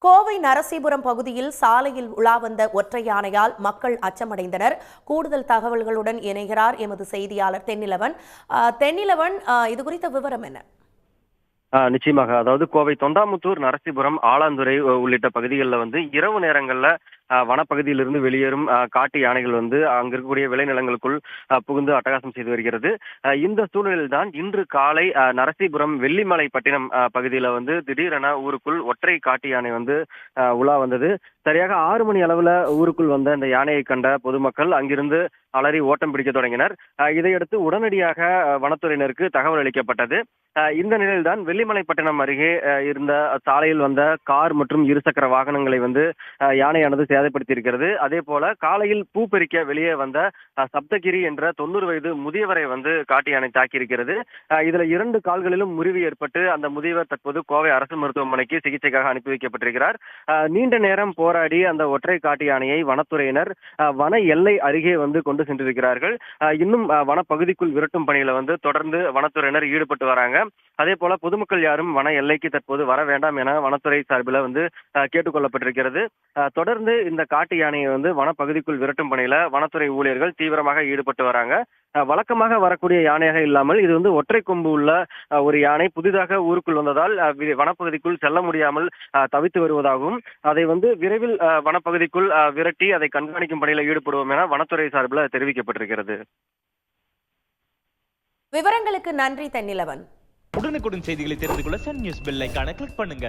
கோவை நரசீபுரம் பகுதியில் சாலையில் உலா வந்த ஒற்றை யானையால் மக்கள் அச்சமடைந்தனர். கூடுதல் தகவல்களுடன் இணைகிறார் எமது செய்தியாளர் தென்னிலவன். இது குறித்த விவரம் என்ன? நிச்சயமாக. அதாவது கோவை தொண்டாமுத்தூர், நரசீபுரம், ஆலாந்துறை உள்ளிட்ட பகுதிகளில் இரவு நேரங்கள்ல வனப்பகுதியிலிருந்து வெளியேறும் காட்டு யானைகள் அங்க இருக்கக்கூடிய விளைநிலங்களுக்குள் புகுந்து அட்டகாசம் செய்து வருகிறது. இந்த சூழலில் தான் இன்று காலை நரசீபுரம் வெள்ளிமலை பட்டினம் பகுதியில திடீரென ஊருக்குள் ஒற்றை காட்டு யானை உலா வந்தது. சரியாக 6 மணி அளவுல ஊருக்குள் வந்த இந்த யானையை கண்ட பொதுமக்கள் அங்கிருந்து அலறி ஓட்டம் பிடிக்க தொடங்கினர். இதையடுத்து உடனடியாக வனத்துறையினருக்கு தகவல் அளிக்கப்பட்டது. இந்த நிலையில்தான் வெள்ளிமலைப்பட்டினம் அருகே இருந்த சாலையில் வந்த கார் மற்றும் இருசக்கர வாகனங்களை யானையானது சேதப்படுத்தி இருக்கிறது. அதே போல காலையில் பூ பறிக்க வெளியே வந்த சப்தகிரி என்ற 90 வயது முதியவரை காட்டு யானை தாக்கியிருக்கிறது. இதுல 2 கால்களிலும் முறிவு ஏற்பட்டு அந்த முதியவர் தற்போது கோவை அரசு மருத்துவமனைக்கு சிகிச்சைக்காக அனுப்பி வைக்கப்பட்டிருக்கிறார். நீண்ட நேரம் போராடி அந்த ஒற்றை காட்டு யானையை வனத்துறையினர் வன எல்லை அருகே கொண்டு சென்றிருக்கிறார்கள். இன்னும் வனப்பகுதிக்குள் விரட்டும் பணியில தொடர்ந்து வனத்துறையினர் ஈடுபட்டு வராங்க. அதே போல பொதுமக்கள் யாரும் வன எல்லைக்கு தற்போது வர வேண்டாம் என வனத்துறை சார்பில் கேட்டுக்கொள்ளப்பட்டிருக்கிறது. தொடர்ந்து இந்த காட்டு யானையை வனப்பகுதிக்குள் விரட்டும் பணியில வனத்துறை ஊழியர்கள் தீவிரமாக ஈடுபட்டு வராங்க. வழக்கமாக வரக்கூடிய யானையாக இல்லாமல் இது ஒற்றை கொம்பு உள்ள ஒரு யானை புதிதாக ஊருக்குள் வந்ததால் வனப்பகுதிக்குள் செல்ல முடியாமல் தவித்து வருவதாகவும் அதை விரைவில் வனப்பகுதிக்குள் விரட்டி அதை கண்காணிக்கும் பணியில ஈடுபடுவோம் என வனத்துறை சார்பில் தெரிவிக்கப்பட்டிருக்கிறது. விவரங்களுக்கு நன்றி தென்னிலவன். உடனுக்குடன் செய்திகளை தெரிந்து கொள்ள சன் நியூஸ் பெல் ஐகானை கிளிக் பண்ணுங்க.